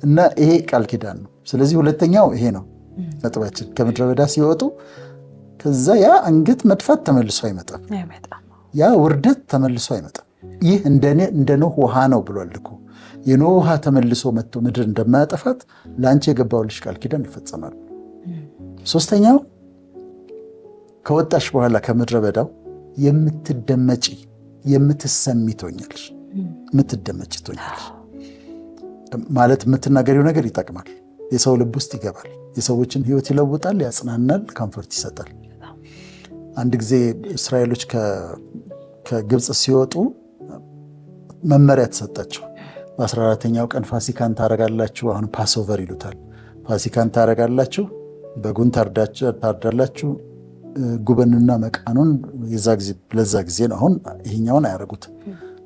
እና ይሄ ቃል ኪዳን ነው። ስለዚህ ሁለተኛው ይሄ ነው ነጥባችን። ከምድረ በዳ ሲወጡ ከዛ ያ አንገት መድፋት ተመልሶ አይመጣም፣ ያ ውርደት ተመልሶ አይመጣም። ይህ እንደ ኖህ ውሃ ነው ብሏል እኮ። የኖህ ውሃ ተመልሶ መጥቶ ምድር እንደማያጠፋት ለአንቺ የገባውልሽ ቃል ኪዳን ይፈጸማል። ሶስተኛው ከወጣሽ በኋላ ከምድረ በዳው የምትደመጪ የምትሰሚ ትሆኛለሽ። የምትደመጪ ትሆኛለሽ ማለት የምትናገሪው ነገር ይጠቅማል፣ የሰው ልብ ውስጥ ይገባል፣ የሰዎችን ሕይወት ይለውጣል፣ ያጽናናል፣ ካምፎርት ይሰጣል። አንድ ጊዜ እስራኤሎች ከግብፅ ሲወጡ መመሪያ ተሰጣቸው። በ14ተኛው ቀን ፋሲካን ታረጋላችሁ። አሁን ፓስኦቨር ይሉታል። ፋሲካን ታረጋላችሁ፣ በጉን ታርዳላችሁ፣ ጉበኑና መቃኑን ለዛ ጊዜ ነው። አሁን ይሄኛውን አያረጉት፣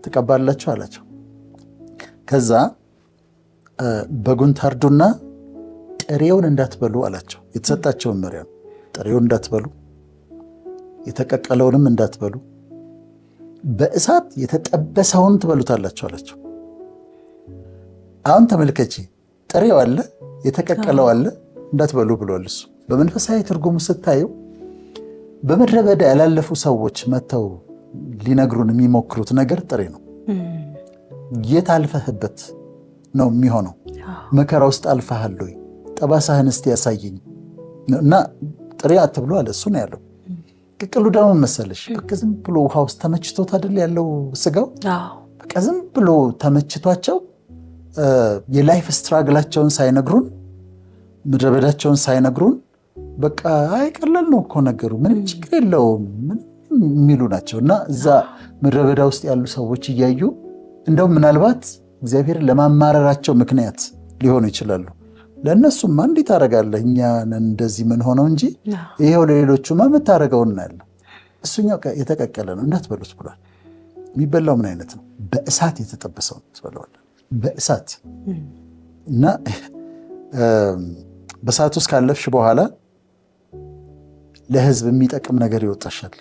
ትቀባላችሁ አላቸው። ከዛ በጉን ታርዱና ጥሬውን እንዳትበሉ አላቸው። የተሰጣቸው መመሪያ ነው። ጥሬውን እንዳትበሉ፣ የተቀቀለውንም እንዳትበሉ፣ በእሳት የተጠበሰውን ትበሉታላችሁ አላቸው። አሁን ተመልከቺ፣ ጥሬው አለ፣ የተቀቀለው አለ፣ እንዳትበሉ ብሏል እሱ። በመንፈሳዊ ትርጉሙ ስታዩ በምድረ በዳ ያላለፉ ሰዎች መጥተው ሊነግሩን የሚሞክሩት ነገር ጥሬ ነው። የት አልፈህበት ነው የሚሆነው? መከራ ውስጥ አልፈሃል ወይ? ጠባሳህን እስቲ ያሳየኝ እና ጥሬ አትብሎ አለ። እሱ ነው ያለው። ቅቅሉ ደግሞ መሰለሽ በቃ ዝም ብሎ ውሃ ውስጥ ተመችቶት አይደል ያለው ስጋው። በቃ ዝም ብሎ ተመችቷቸው የላይፍ ስትራግላቸውን ሳይነግሩን፣ ምድረ በዳቸውን ሳይነግሩን በቃ አይ ቀላል ነው እኮ ነገሩ፣ ምንም ችግር የለውም የሚሉ ናቸው። እና እዛ ምድረ በዳ ውስጥ ያሉ ሰዎች እያዩ እንደውም ምናልባት እግዚአብሔርን ለማማረራቸው ምክንያት ሊሆኑ ይችላሉ። ለእነሱማ እንዲህ ታደርጋለህ፣ እኛ እንደዚህ ምን ሆነው እንጂ ይሄው ለሌሎቹማ የምታደርገው እናያለን። እሱኛው የተቀቀለ ነው እንዳትበሉት ብሏል። የሚበላው ምን አይነት ነው? በእሳት የተጠበሰው ትበላዋለህ፣ በእሳት እና በእሳት ውስጥ ካለፍሽ በኋላ ለሕዝብ የሚጠቅም ነገር ይወጣሻል።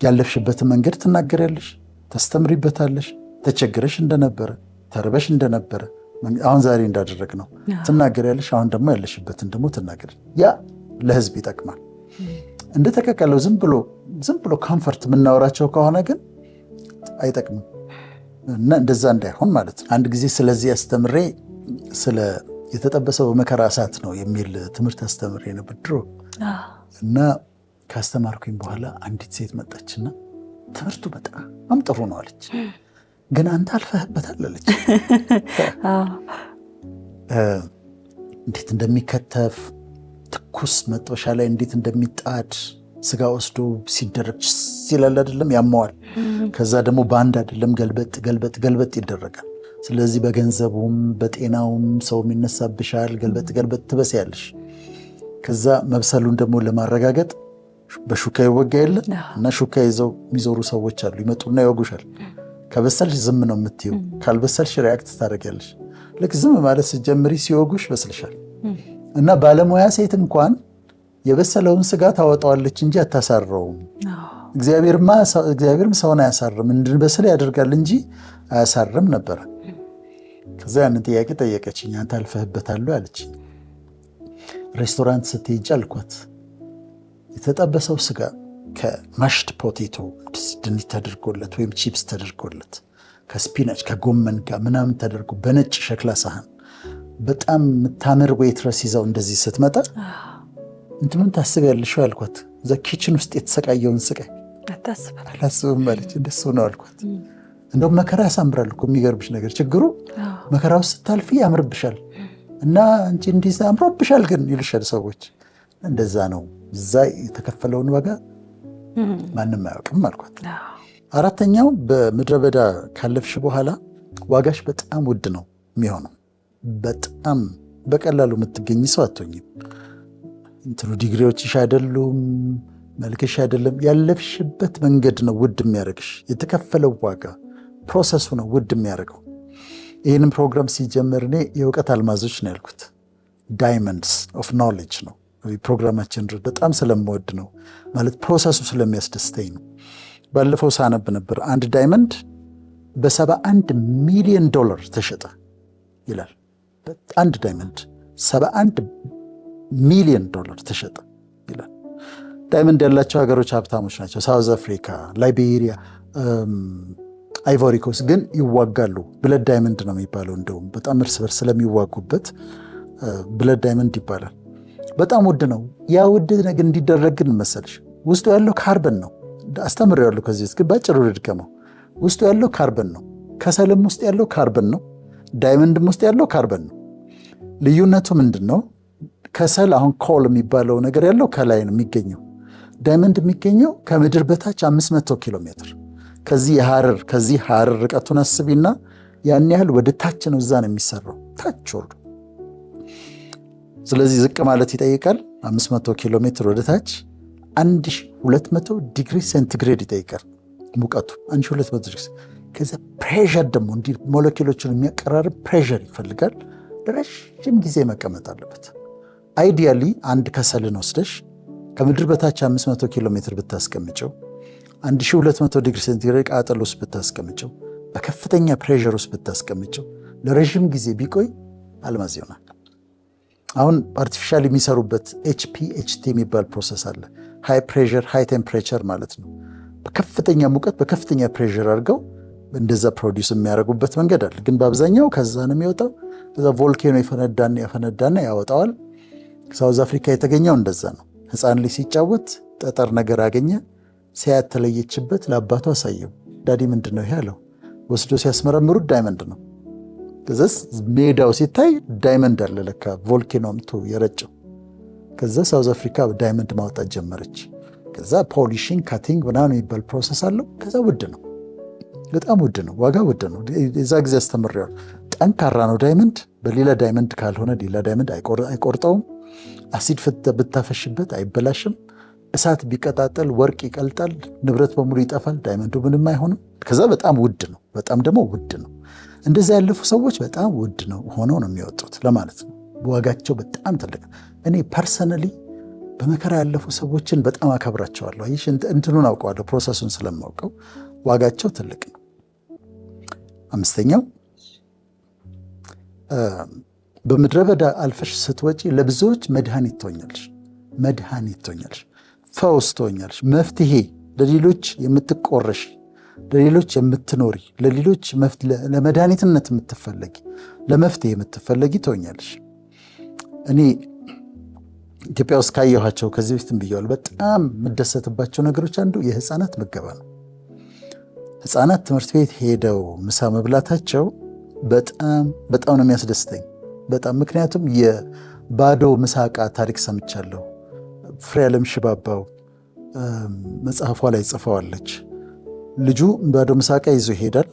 ያለፍሽበትን መንገድ ትናገሪያለሽ፣ ታስተምሪበታለሽ። ተቸግረሽ እንደነበረ፣ ተርበሽ እንደነበረ፣ አሁን ዛሬ እንዳደረግ ነው ትናገሪያለሽ። አሁን ደግሞ ያለሽበትን ደግሞ ትናገሪ። ያ ለሕዝብ ይጠቅማል። እንደተቀቀለው ዝም ብሎ ኮምፈርት የምናወራቸው ከሆነ ግን አይጠቅምም። እና እንደዛ እንዳይሆን ማለት ነው። አንድ ጊዜ ስለዚህ አስተምሬ ስለ የተጠበሰው በመከራ እሳት ነው የሚል ትምህርት አስተምሬ ነበር ድሮ። እና ካስተማርኩኝ በኋላ አንዲት ሴት መጣችና ትምህርቱ በጣም ጥሩ ነው አለች፣ ግን አንተ አልፈህበታል አለች። እንዴት እንደሚከተፍ ትኩስ መጥበሻ ላይ እንዴት እንደሚጣድ ስጋ ወስዶ ሲደረግ ሲላል አይደለም ያመዋል። ከዛ ደግሞ በአንድ አይደለም ገልበጥ ይደረጋል። ስለዚህ በገንዘቡም በጤናውም ሰው ይነሳብሻል። ገልበጥ ትበስያለሽ። ከዛ መብሰሉን ደግሞ ለማረጋገጥ በሹካ ይወጋ የለ እና ሹካ ይዘው የሚዞሩ ሰዎች አሉ። ይመጡና ይወጉሻል። ከበሰልሽ ዝም ነው የምትይው፣ ካልበሰልሽ ሪያክት ታደርጊያለሽ። ልክ ዝም ማለት ስትጀምሪ ሲወጉሽ በስልሻል። እና ባለሙያ ሴት እንኳን የበሰለውን ስጋ ታወጣዋለች እንጂ አታሳረውም። እግዚአብሔርም ሰውን አያሳርም፣ እንድንበስል ያደርጋል እንጂ አያሳርም ነበረ። ከዛ ያንን ጥያቄ ጠየቀችኝ። አንተ አልፈህበታል አለችኝ። ሬስቶራንት ስትሄጂ አልኳት፣ የተጠበሰው ስጋ ከማሽድ ፖቴቶ ድንች ተደርጎለት ወይም ቺፕስ ተደርጎለት ከስፒናች ከጎመን ጋር ምናምን ተደርጎ በነጭ ሸክላ ሳህን በጣም የምታምር ዌይትረስ ይዘው እንደዚህ ስትመጣ እንትምን ታስቢያለሽ አልኳት። እዛ ኪችን ውስጥ የተሰቃየውን ስቃይ አላስብም አለች። እንደሱ ነው አልኳት። እንደውም መከራ ያሳምራል እኮ። የሚገርምሽ ነገር ችግሩ መከራ ውስጥ ስታልፊ ያምርብሻል እና አንቺ እንዲህ አምሮብሻል ግን ይልሻል ሰዎች። እንደዛ ነው። እዛ የተከፈለውን ዋጋ ማንም አያውቅም አልኳት። አራተኛው በምድረ በዳ ካለፍሽ በኋላ ዋጋሽ በጣም ውድ ነው የሚሆነው። በጣም በቀላሉ የምትገኝ ሰው አትሆኝም። እንትኑ ዲግሪዎችሽ አይደሉም፣ መልክሽ አይደለም፣ ያለፍሽበት መንገድ ነው ውድ የሚያደርግሽ። የተከፈለው ዋጋ ፕሮሰሱ ነው ውድ የሚያደርገው። ይህንም ፕሮግራም ሲጀምር እኔ የእውቀት አልማዞች ነው ያልኩት። ዳይመንድስ ኦፍ ኖሌጅ ነው ፕሮግራማችን። በጣም ስለምወድ ነው ማለት ፕሮሰሱ ስለሚያስደስተኝ ነው። ባለፈው ሳነብ ነበር አንድ ዳይመንድ $71 ሚሊዮን ተሸጠ ይላል። አንድ ዳይመንድ $71 ሚሊዮን ተሸጠ ይላል። ዳይመንድ ያላቸው ሀገሮች ሀብታሞች ናቸው። ሳውዝ አፍሪካ፣ ላይቤሪያ፣ አይቮሪኮስ ግን ይዋጋሉ። ብለድ ዳይመንድ ነው የሚባለው። እንደውም በጣም እርስ በርስ ስለሚዋጉበት ብለድ ዳይመንድ ይባላል። በጣም ውድ ነው። ያ ውድ ነገር እንዲደረግ ግን መሰልሽ ውስጡ ያለው ካርበን ነው። አስተምሬዋለሁ ከዚህ ውስጥ ግን ባጭሩ ልድገመው። ውስጡ ያለው ካርበን ነው። ከሰልም ውስጥ ያለው ካርበን ነው። ዳይመንድም ውስጥ ያለው ካርበን ነው። ልዩነቱ ምንድን ነው? ከሰል አሁን ኮል የሚባለው ነገር ያለው ከላይ ነው የሚገኘው። ዳይመንድ የሚገኘው ከምድር በታች 500 ኪሎ ሜትር ከዚህ ሀረር ርቀቱን አስቢና ያን ያህል ወደ ታች ነው። እዛ ነው የሚሰራው ታች ወርዶ። ስለዚህ ዝቅ ማለት ይጠይቃል። 500 ኪሎ ሜትር ወደ ታች 1200 ዲግሪ ሴንቲግሬድ ይጠይቃል ሙቀቱ 1200 ዲግሪ። ከዛ ፕሬሸር ደግሞ እንዲህ ሞለኪሎችን የሚያቀራርብ ፕሬሸር ይፈልጋል። ለረዥም ጊዜ መቀመጥ አለበት። አይዲያሊ አንድ ከሰልን ወስደሽ ከምድር በታች 500 ኪሎ ሜትር ብታስቀምጨው 1200 ዲግሪ ሴንቲግሬድ ቃጠሎ ውስጥ ብታስቀምጨው በከፍተኛ ፕሬሸር ውስጥ ብታስቀምጨው ለረዥም ጊዜ ቢቆይ አልማዝ ይሆናል። አሁን አርቲፊሻል የሚሰሩበት HPHT የሚባል ፕሮሰስ አለ። ሃይ ፕሬሸር ሃይ ቴምፕሬቸር ማለት ነው። በከፍተኛ ሙቀት በከፍተኛ ፕሬሸር አድርገው እንደዛ ፕሮዲውስ የሚያደርጉበት መንገድ አለ። ግን በአብዛኛው ከዛ ነው የሚወጣው። ከዛ ቮልኬኖ ያፈነዳና ያወጣዋል። ሳውዝ አፍሪካ የተገኘው እንደዛ ነው። ሕፃን ልጅ ሲጫወት ጠጠር ነገር አገኘ። ሲያት ተለየችበት። ለአባቱ አሳየው። ዳዲ ምንድን ነው ይሄ አለው። ወስዶ ሲያስመረምሩት ዳይመንድ ነው። ከዛስ ሜዳው ሲታይ ዳይመንድ አለ ለካ ቮልኬኖ አምጥቶ የረጨው። ከዛ ሳውዝ አፍሪካ ዳይመንድ ማውጣት ጀመረች። ከዛ ፖሊሽንግ ካቲንግ ምናምን የሚባል ፕሮሰስ አለው። ከዛ ውድ ነው፣ በጣም ውድ ነው፣ ዋጋ ውድ ነው። የዛ ጊዜ አስተምሬዋለሁ። ጠንካራ ነው ዳይመንድ። በሌላ ዳይመንድ ካልሆነ ሌላ ዳይመንድ አይቆርጠውም። አሲድ ብታፈሽበት አይበላሽም። እሳት ቢቀጣጠል ወርቅ ይቀልጣል፣ ንብረት በሙሉ ይጠፋል፣ ዳይመንዱ ምንም አይሆንም። ከዛ በጣም ውድ ነው፣ በጣም ደግሞ ውድ ነው። እንደዛ ያለፉ ሰዎች በጣም ውድ ነው ሆነው ነው የሚወጡት ለማለት ነው። ዋጋቸው በጣም ትልቅ። እኔ ፐርሰናሊ በመከራ ያለፉ ሰዎችን በጣም አከብራቸዋለሁ። ይህ እንትኑን አውቀዋለሁ፣ ፕሮሰሱን ስለማውቀው ዋጋቸው ትልቅ ነው። አምስተኛው በምድረ በዳ አልፈሽ ስትወጪ ለብዙዎች መድኃኒት ትሆኛለሽ፣ ፈውስ ትሆኛለሽ፣ መፍትሄ፣ ለሌሎች የምትቆረሽ፣ ለሌሎች የምትኖሪ፣ ለሌሎች ለመድኃኒትነት የምትፈለጊ፣ ለመፍትሄ የምትፈለጊ ትሆኛለሽ። እኔ ኢትዮጵያ ውስጥ ካየኋቸው ከዚህ በፊትም ብየዋል፣ በጣም የምደሰትባቸው ነገሮች አንዱ የህፃናት ምገባ ነው። ህፃናት ትምህርት ቤት ሄደው ምሳ መብላታቸው በጣም ነው የሚያስደስተኝ። በጣም ምክንያቱም የባዶ ምሳ ዕቃ ታሪክ ሰምቻለሁ። ፍሬዓለም ሽባባው መጽሐፏ ላይ ጽፈዋለች። ልጁ ባዶ ምሳ ዕቃ ይዞ ይሄዳል።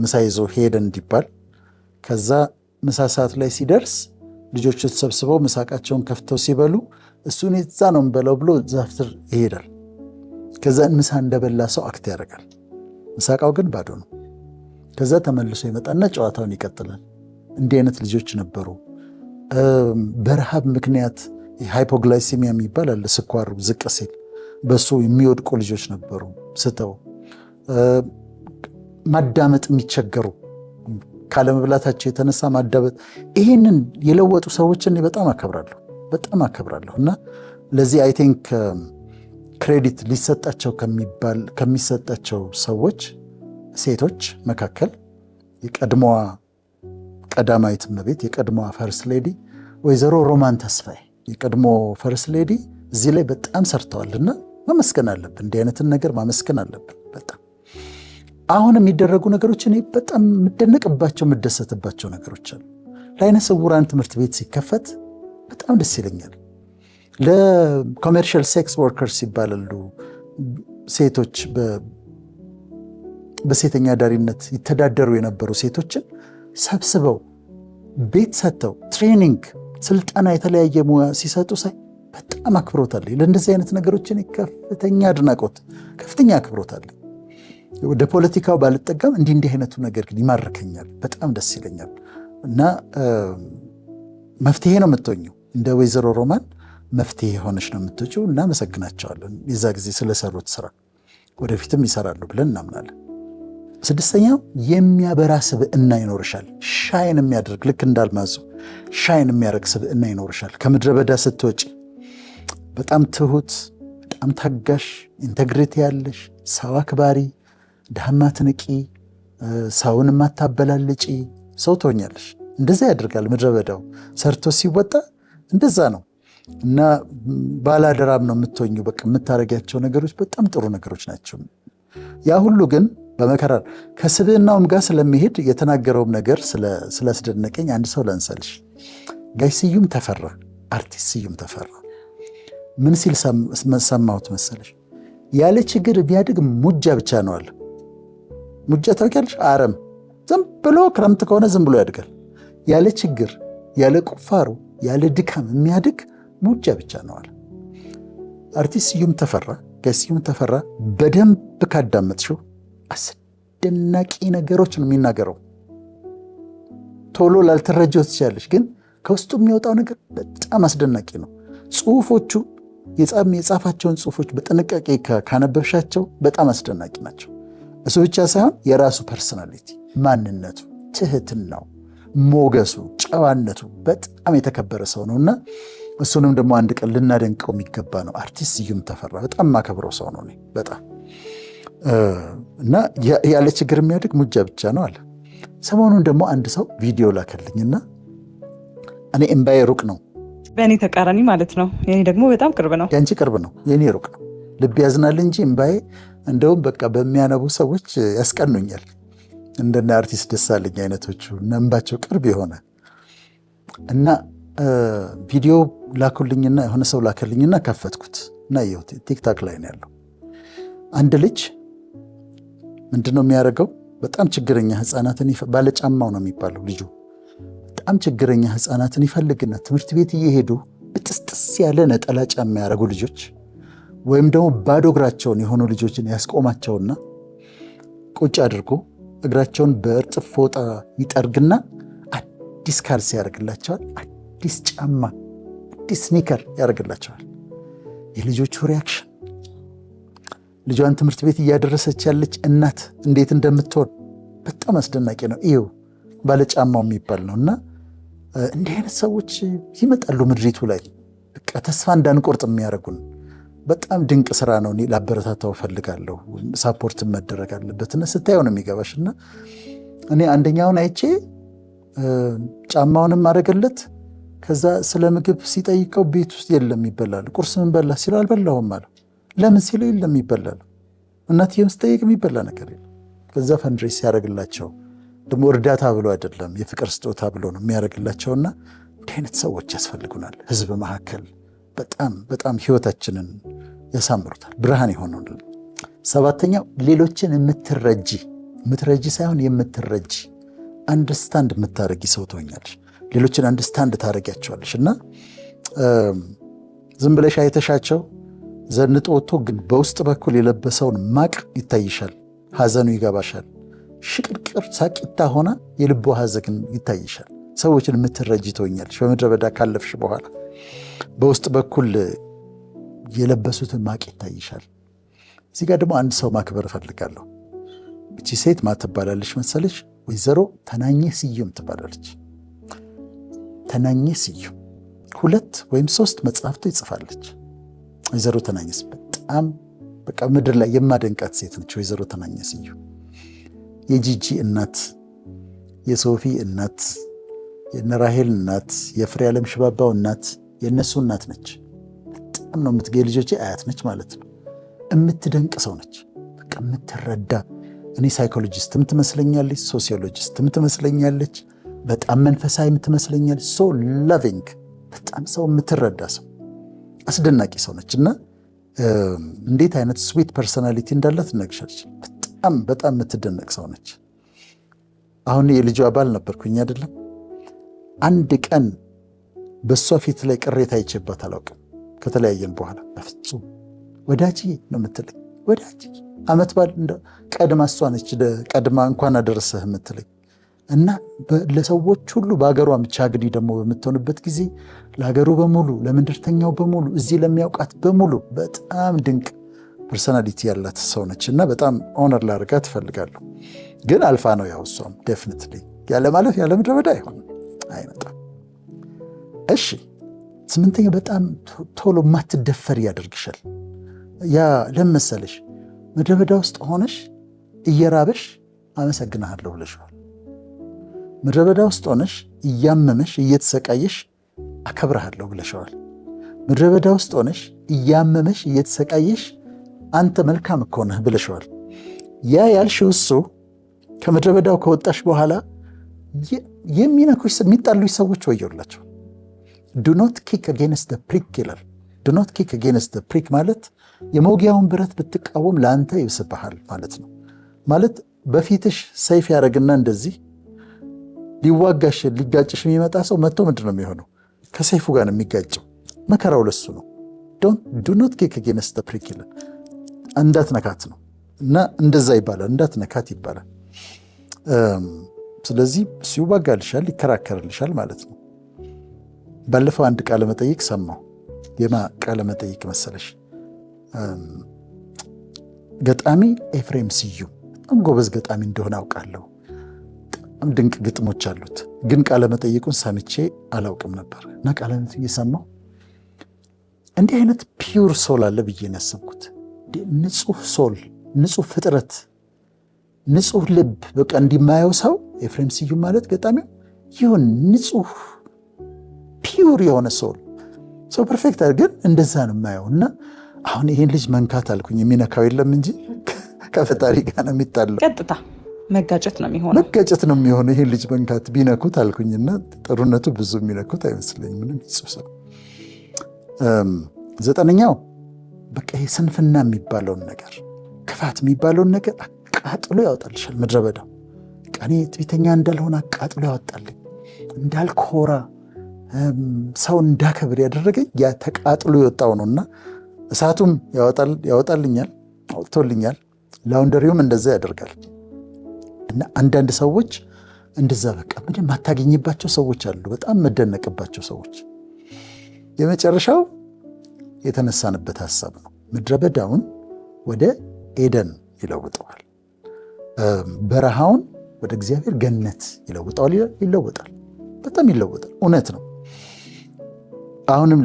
ምሳ ይዞ ሄደ እንዲባል። ከዛ ምሳ ሰዓት ላይ ሲደርስ ልጆቹ ተሰብስበው ምሳ ዕቃቸውን ከፍተው ሲበሉ እሱን እዛ ነው የምበላው ብሎ ዛፍ ስር ይሄዳል። ከዛ ምሳ እንደበላ ሰው አክት ያደርጋል። ምሳ ዕቃው ግን ባዶ ነው። ከዛ ተመልሶ ይመጣና ጨዋታውን ይቀጥላል። እንዲህ አይነት ልጆች ነበሩ። በረሃብ ምክንያት ሃይፖግላይሲሚያ የሚባል አለ። ስኳሩ ዝቅ ሲል በሱ የሚወድቁ ልጆች ነበሩ። ስተው ማዳመጥ የሚቸገሩ ካለመብላታቸው የተነሳ ማዳመጥ። ይህንን የለወጡ ሰዎችን በጣም አከብራለሁ እና ለዚህ አይ ቲንክ ክሬዲት ሊሰጣቸው ከሚሰጣቸው ሰዎች ሴቶች መካከል የቀድሞዋ ቀዳማዊት እመቤት የቀድሞዋ ፈርስት ሌዲ ወይዘሮ ሮማን ተስፋዬ የቀድሞ ፈርስት ሌዲ እዚህ ላይ በጣም ሰርተዋልና ማመስገን አለብን። እንዲህ አይነትን ነገር ማመስገን አለብን። በጣም አሁን የሚደረጉ ነገሮች እኔ በጣም የምደነቅባቸው የምደሰትባቸው ነገሮች አሉ። ለዓይነ ስውራን ትምህርት ቤት ሲከፈት በጣም ደስ ይለኛል። ለኮሜርሻል ሴክስ ወርከርስ ይባላሉ ሴቶች በሴተኛ ዳሪነት ይተዳደሩ የነበሩ ሴቶችን ሰብስበው ቤት ሰጥተው ትሬኒንግ፣ ስልጠና፣ የተለያየ ሙያ ሲሰጡ ሳይ በጣም አክብሮት አለኝ። ለእንደዚህ አይነት ነገሮችን ከፍተኛ አድናቆት፣ ከፍተኛ አክብሮት አለኝ። ወደ ፖለቲካው ባልጠቀም እንዲህ አይነቱ ነገር ግን ይማርከኛል፣ በጣም ደስ ይለኛል እና መፍትሄ ነው የምትሆኘው። እንደ ወይዘሮ ሮማን መፍትሄ ሆነች ነው የምትወጪው። እናመሰግናቸዋለን የዛ ጊዜ ስለሰሩት ስራ። ወደፊትም ይሰራሉ ብለን እናምናለን። ስድስተኛው የሚያበራ ስብዕና ይኖርሻል። ሻይን የሚያደርግ ልክ እንዳልማዙ ሻይን የሚያደርግ ስብዕና ይኖርሻል። ከምድረ በዳ ስትወጪ በጣም ትሁት፣ በጣም ታጋሽ፣ ኢንቴግሪቲ ያለሽ፣ ሰው አክባሪ፣ ድሃ ማትንቂ፣ ሰውን ማታበላልጪ ሰው ትሆኛለሽ። እንደዛ ያደርጋል ምድረ በዳው ሰርቶ ሲወጣ እንደዛ ነው። እና ባላደራም ነው የምትሆኙ። በቃ የምታረጊያቸው ነገሮች በጣም ጥሩ ነገሮች ናቸው። ያ ሁሉ ግን በመከራ ከስብዕናውም ጋር ስለሚሄድ የተናገረውም ነገር ስላስደነቀኝ አንድ ሰው ላንሳልሽ። ጋሽ ስዩም ተፈራ፣ አርቲስት ስዩም ተፈራ ምን ሲል ሰማሁት መሰለሽ? ያለ ችግር ቢያድግ ሙጃ ብቻ ነው አለ። ሙጃ ታውቂያለሽ? አረም ዝም ብሎ ክረምት ከሆነ ዝም ብሎ ያድጋል። ያለ ችግር፣ ያለ ቁፋሮ፣ ያለ ድካም የሚያድግ ሙጃ ብቻ ነው አለ። አርቲስት ስዩም ተፈራ፣ ጋሽ ስዩም ተፈራ በደንብ ካዳመጥሽው አስደናቂ ነገሮች ነው የሚናገረው። ቶሎ ላልተረጀው ትችላለሽ፣ ግን ከውስጡ የሚወጣው ነገር በጣም አስደናቂ ነው። ጽሁፎቹ የጻፋቸውን ጽሁፎች በጥንቃቄ ካነበብሻቸው በጣም አስደናቂ ናቸው። እሱ ብቻ ሳይሆን የራሱ ፐርሰናሊቲ፣ ማንነቱ፣ ትህትናው፣ ሞገሱ፣ ጨዋነቱ በጣም የተከበረ ሰው ነውና እሱንም ደግሞ አንድ ቀን ልናደንቀው የሚገባ ነው። አርቲስት ስዩም ተፈራ በጣም ማከብረው ሰው ነው በጣም እና ያለ ችግር የሚያድግ ሙጃ ብቻ ነው አለ። ሰሞኑን ደግሞ አንድ ሰው ቪዲዮ ላከልኝና እኔ እምባዬ ሩቅ ነው። በእኔ ተቃራኒ ማለት ነው። የኔ ደግሞ በጣም ቅርብ ነው። ያንቺ ቅርብ ነው፣ የኔ ሩቅ ነው። ልብ ያዝናል እንጂ እምባዬ እንደውም በቃ በሚያነቡ ሰዎች ያስቀኑኛል። እንደነ አርቲስት ደሳለኝ አይነቶቹ እና እንባቸው ቅርብ የሆነ እና ቪዲዮ ላኩልኝና የሆነ ሰው ላከልኝና ከፈትኩት እና ይኸውት ቲክታክ ላይ ነው ያለው። አንድ ልጅ ምንድነው የሚያደርገው? በጣም ችግረኛ ህፃናትን ባለጫማው ነው የሚባለው ልጁ በጣም ችግረኛ ህፃናትን ይፈልግና ትምህርት ቤት እየሄዱ ብጥስጥስ ያለ ነጠላ ጫማ ያደረጉ ልጆች ወይም ደግሞ ባዶ እግራቸውን የሆኑ ልጆችን ያስቆማቸውና ቁጭ አድርጎ እግራቸውን በእርጥብ ፎጣ ይጠርግና አዲስ ካልሲ ያደርግላቸዋል፣ አዲስ ጫማ፣ አዲስ ስኒከር ያደርግላቸዋል። የልጆቹ ሪያክሽን ልጇን ትምህርት ቤት እያደረሰች ያለች እናት እንዴት እንደምትሆን በጣም አስደናቂ ነው። ይኸው ባለጫማው የሚባል ነው። እና እንዲህ አይነት ሰዎች ይመጣሉ ምድሪቱ ላይ በቃ ተስፋ እንዳንቆርጥ የሚያደርጉን በጣም ድንቅ ስራ ነው። እኔ ላበረታታው እፈልጋለሁ። ሳፖርት መደረግ አለበትና ስታየው ነው የሚገባሽ። እና እኔ አንደኛውን አይቼ ጫማውንም አደረገለት። ከዛ ስለ ምግብ ሲጠይቀው ቤት ውስጥ የለም ይበላል። ቁርስ ምን በላ ሲለው አልበላሁም አለው። ለምን ሲለው የለም ይበላል። እናትየም ስጠይቅ የሚበላ ነገር የለም። ከዛ ፈንድሬስ ያደርግላቸው ደግሞ እርዳታ ብሎ አይደለም የፍቅር ስጦታ ብሎ ነው የሚያደርግላቸውና እንዲህ አይነት ሰዎች ያስፈልጉናል ህዝብ መካከል። በጣም በጣም ህይወታችንን ያሳምሩታል፣ ብርሃን ይሆኑልን። ሰባተኛው ሌሎችን የምትረጂ ሳይሆን የምትረጂ አንደርስታንድ የምታደርጊ ሰው ትሆኛለሽ። ሌሎችን አንደርስታንድ ታደርጊያቸዋለሽ እና ዝም ብለሽ አይተሻቸው ዘንጦ ወጥቶ ግን በውስጥ በኩል የለበሰውን ማቅ ይታይሻል፣ ሐዘኑ ይገባሻል። ሽቅርቅር ሳቂታ ሆና የልቦ ሐዘን ይታይሻል። ሰዎችን የምትረጂ ትሆኛለሽ በምድረ በዳ ካለፍሽ በኋላ። በውስጥ በኩል የለበሱትን ማቅ ይታይሻል። እዚህ ጋር ደግሞ አንድ ሰው ማክበር እፈልጋለሁ። እቺ ሴት ማ ትባላለች መሰለች? ወይዘሮ ተናኘ ስዩም ትባላለች። ተናኘ ስዩም 2 ወይም 3 መጽሐፍቶ ይጽፋለች። ወይዘሮ ተናኘ በጣም በቃ ምድር ላይ የማደንቃት ሴት ነች። ወይዘሮ ተናኘ ስዩም የጂጂ እናት፣ የሶፊ እናት፣ የነራሄል እናት፣ የፍሬ ዓለም ሽባባው እናት፣ የእነሱ እናት ነች። በጣም ነው የልጆቼ አያት ነች ማለት ነው። የምትደንቅ ሰው ነች። በቃ የምትረዳ እኔ ሳይኮሎጂስትም ትመስለኛለች፣ ሶሲዮሎጂስትም ትመስለኛለች፣ በጣም መንፈሳዊ ትመስለኛለች። ሶ ላቪንግ በጣም ሰው የምትረዳ ሰው አስደናቂ ሰው ነች። እና እንዴት አይነት ስዊት ፐርሶናሊቲ እንዳላት ትነግሻለች። በጣም በጣም የምትደነቅ ሰው ነች። አሁን የልጇ አባል ነበርኩኝ አይደለም። አንድ ቀን በእሷ ፊት ላይ ቅሬታ አይቼባት አላውቅም። ከተለያየን በኋላ በፍጹም ወዳጅ ነው የምትለኝ። ወዳጅ ዓመት በዓል ቀድማ እሷ ነች ቀድማ እንኳን አደረሰህ የምትለኝ እና ለሰዎች ሁሉ በሀገሯ ምቻግዲ ደግሞ በምትሆንበት ጊዜ ለሀገሩ በሙሉ ለምንድርተኛው በሙሉ እዚህ ለሚያውቃት በሙሉ በጣም ድንቅ ፐርሰናሊቲ ያላት ሰው ነች እና በጣም ኦነር ላደርጋት እፈልጋለሁ። ግን አልፋ ነው ያው እሷም ዴፊኒትሊ ያለ ማለፍ ያለ ምድረ በዳ አይመጣም። እሺ 8ኛ በጣም ቶሎ ማትደፈር ያደርግሻል። ያ ለመሰለሽ ምድረ በዳ ውስጥ ሆነሽ እየራበሽ አመሰግናለሁ ብለሽዋል። ምድረ በዳ ውስጥ ሆነሽ እያመመሽ እየተሰቃየሽ አከብርሃለሁ ብለሽዋል። ምድረ በዳ ውስጥ ሆነሽ እያመመሽ እየተሰቃየሽ አንተ መልካም እኮ ነህ ብለሽዋል። ያ ያልሽው እሱ ከምድረ በዳው ከወጣሽ በኋላ የሚነኩሽ የሚጣሉሽ ሰዎች ወየውላቸው። ዱ ኖት ኪክ አጌንስት ዘ ፕሪክ ይላል። ዱ ኖት ኪክ አጌንስት ዘ ፕሪክ ማለት የመውጊያውን ብረት ብትቃወም ለአንተ ይብስብሃል ማለት ነው። ማለት በፊትሽ ሰይፍ ያደረግና እንደዚህ ሊዋጋሽ ሊጋጭሽ የሚመጣ ሰው መጥቶ ምንድን ነው የሚሆነው? ከሰይፉ ጋር ነው የሚጋጨው። መከራው ለሱ ነው። ዱ ኖት ኪክ አጌንስት ዘ ፕሪክ ይላል። እንዳትነካት ነው እና እንደዛ ይባላል፣ እንዳትነካት ይባላል። ስለዚህ ሲዋጋልሻል፣ ይከራከርልሻል ማለት ነው። ባለፈው አንድ ቃለ መጠይቅ ሰማሁ። የማ ቃለ መጠይቅ መሰለሽ? ገጣሚ ኤፍሬም ስዩም በጣም ጎበዝ ገጣሚ እንደሆነ አውቃለሁ። በጣም ድንቅ ግጥሞች አሉት። ግን ቃለ መጠይቁን ሰምቼ አላውቅም ነበር እና ቃለ መጠይቅ እየሰማሁ እንዲህ አይነት ፒውር ሶል አለ ብዬ ነው ያሰብኩት። ንጹህ ሶል፣ ንጹህ ፍጥረት፣ ንጹህ ልብ በቃ እንዲማየው ሰው ኤፍሬም ስዩም ማለት ገጣሚው ይሁን ንጹህ ፒውር የሆነ ሶል ሰው ፐርፌክት ግን እንደዛ ነው የማየው። እና አሁን ይሄን ልጅ መንካት አልኩኝ። የሚነካው የለም እንጂ ከፈጣሪ ጋር ነው የሚጣለው። ቀጥታ መጋጨት ነው የሚሆነው፣ መጋጨት ነው የሚሆነው ይሄን ልጅ መንካት ቢነኩት አልኩኝና ጥሩነቱ ብዙ የሚነኩት አይመስለኝም። ምንም ንጹህ ሰው። 9ኛው በቃ ይሄ ስንፍና የሚባለውን ነገር፣ ክፋት የሚባለውን ነገር አቃጥሎ ያወጣልሻል። ምድረ በዳው እኔ ትዕቢተኛ እንዳልሆነ አቃጥሎ ያወጣልኝ፣ እንዳልኮራ ሰው እንዳከብር ያደረገኝ ያ ተቃጥሎ የወጣው ነውና እሳቱም ያወጣልኛል፣ አውጥቶልኛል። ላውንደሪውም እንደዛ ያደርጋል። እና አንዳንድ ሰዎች እንደዛ በቃ ምንም ማታገኝባቸው ሰዎች አሉ፣ በጣም መደነቅባቸው ሰዎች። የመጨረሻው የተነሳንበት ሐሳብ ነው። ምድረ በዳውን ወደ ኤደን ይለውጠዋል። በረሃውን ወደ እግዚአብሔር ገነት ይለውጠዋል። ይለወጣል፣ በጣም ይለወጣል። እውነት ነው። አሁንም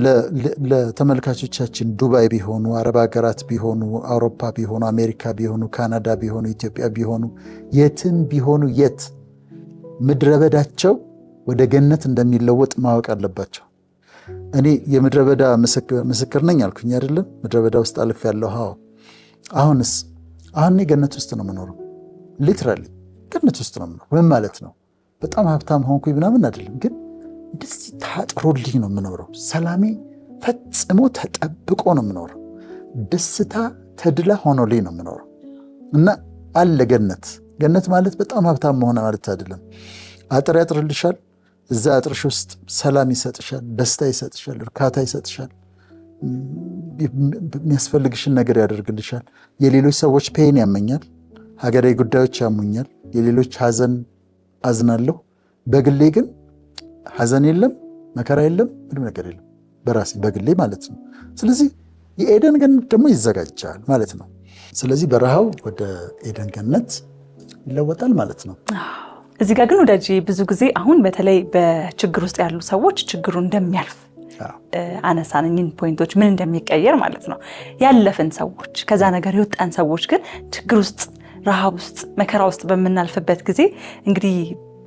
ለተመልካቾቻችን ዱባይ ቢሆኑ፣ አረብ ሀገራት ቢሆኑ፣ አውሮፓ ቢሆኑ፣ አሜሪካ ቢሆኑ፣ ካናዳ ቢሆኑ፣ ኢትዮጵያ ቢሆኑ፣ የትም ቢሆኑ የት ምድረ በዳቸው ወደ ገነት እንደሚለወጥ ማወቅ አለባቸው። እኔ የምድረ በዳ ምስክር ነኝ አልኩኝ አይደለም? ምድረ በዳ ውስጥ አልፍ ያለው አሁን እኔ ገነት ውስጥ ነው የምኖረው። ሊትራሊ ገነት ውስጥ ነው የምኖረው። ምን ማለት ነው? በጣም ሀብታም ሆንኩኝ ምናምን አይደለም፣ ግን እንደዚህ ታጥሮልኝ ነው የምኖረው። ሰላሜ ፈጽሞ ተጠብቆ ነው የምኖረው። ደስታ ተድላ ሆኖልኝ ነው የምኖረው። እና አለ ገነት ማለት በጣም ሀብታም መሆን ማለት አይደለም። አጥር ያጥርልሻል። እዛ አጥርሽ ውስጥ ሰላም ይሰጥሻል፣ ደስታ ይሰጥሻል፣ እርካታ ይሰጥሻል፣ የሚያስፈልግሽን ነገር ያደርግልሻል። የሌሎች ሰዎች ፔን ያመኛል፣ ሀገራዊ ጉዳዮች ያሙኛል፣ የሌሎች ሀዘን አዝናለሁ። በግሌ ግን ሀዘን የለም፣ መከራ የለም፣ ምንም ነገር የለም በራሴ በግሌ ማለት ነው። ስለዚህ የኤደን ገነት ደግሞ ይዘጋጃል ማለት ነው። ስለዚህ በረሃው ወደ ኤደን ገነት ይለወጣል ማለት ነው። እዚህ ጋር ግን ወዳጅ ብዙ ጊዜ አሁን በተለይ በችግር ውስጥ ያሉ ሰዎች ችግሩ እንደሚያልፍ አነሳንኝን ፖይንቶች ምን እንደሚቀየር ማለት ነው። ያለፍን ሰዎች ከዛ ነገር የወጣን ሰዎች ግን ችግር ውስጥ፣ ረሃብ ውስጥ፣ መከራ ውስጥ በምናልፍበት ጊዜ እንግዲህ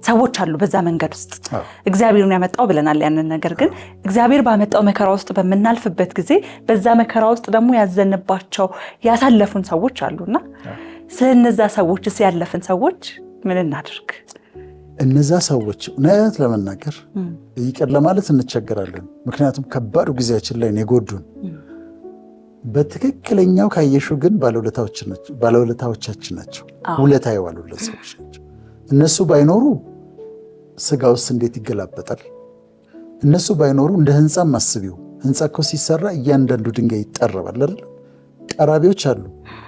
ሰዎች አሉ በዛ መንገድ ውስጥ እግዚአብሔርን ያመጣው ብለናል። ያንን ነገር ግን እግዚአብሔር ባመጣው መከራ ውስጥ በምናልፍበት ጊዜ በዛ መከራ ውስጥ ደግሞ ያዘንባቸው ያሳለፉን ሰዎች አሉና ስለነዛ ሰዎችስ ያለፍን ሰዎች ምን እናድርግ? እነዛ ሰዎች እውነት ለመናገር ይቅር ለማለት እንቸገራለን። ምክንያቱም ከባዱ ጊዜያችን ላይ የጎዱን በትክክለኛው ካየሹ ግን ባለውለታዎቻችን ናቸው። ውለታ የዋሉለት ሰዎች ናቸው። እነሱ ባይኖሩ ስጋ ውስጥ እንዴት ይገላበጣል? እነሱ ባይኖሩ እንደ ህንፃም አስቢው። ህንፃ እኮ ሲሰራ እያንዳንዱ ድንጋይ ይጠረባል አይደል? ጠራቢዎች አሉ፣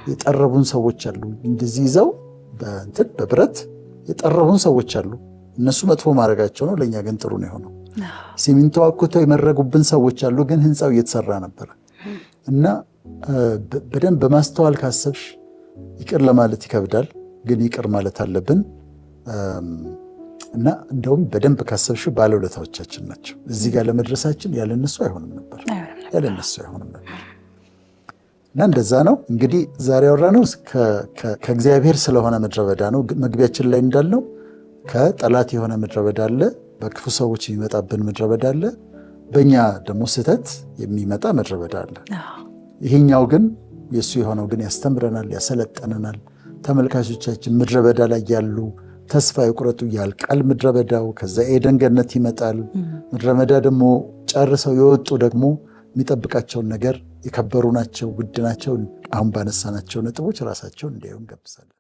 የጠረቡን ሰዎች አሉ። እንደዚህ ይዘው በብረት የጠረቡን ሰዎች አሉ። እነሱ መጥፎ ማድረጋቸው ነው፣ ለእኛ ግን ጥሩ ነው የሆነው። ሲሚንቶ አኩተው የመረጉብን ሰዎች አሉ፣ ግን ህንፃው እየተሰራ ነበረ። እና በደንብ በማስተዋል ካሰብሽ ይቅር ለማለት ይከብዳል፣ ግን ይቅር ማለት አለብን እና እንደውም በደንብ ካሰብሽ ባለውለታዎቻችን ናቸው። እዚህ ጋር ለመድረሳችን ያለነሱ አይሆንም ነበር። እና እንደዛ ነው እንግዲህ ዛሬ ያወራነው ከእግዚአብሔር ስለሆነ ምድረ በዳ ነው። መግቢያችን ላይ እንዳልነው ከጠላት የሆነ ምድረ በዳ አለ፣ በክፉ ሰዎች የሚመጣብን ምድረ በዳ አለ፣ በእኛ ደግሞ ስህተት የሚመጣ ምድረ በዳ አለ። ይሄኛው ግን የእሱ የሆነው ግን ያስተምረናል፣ ያሰለጠነናል። ተመልካቾቻችን ምድረ በዳ ላይ ያሉ ተስፋ ይቁረጡ፣ ያልቃል ምድረ በዳው። ከዛ ኤደን ገነት ይመጣል። ምድረ በዳ ደግሞ ጨርሰው የወጡ ደግሞ የሚጠብቃቸውን ነገር የከበሩ ናቸው፣ ውድ ናቸው። አሁን ባነሳናቸው ነጥቦች ራሳቸውን እንዲያዩ እንጋብዛለን።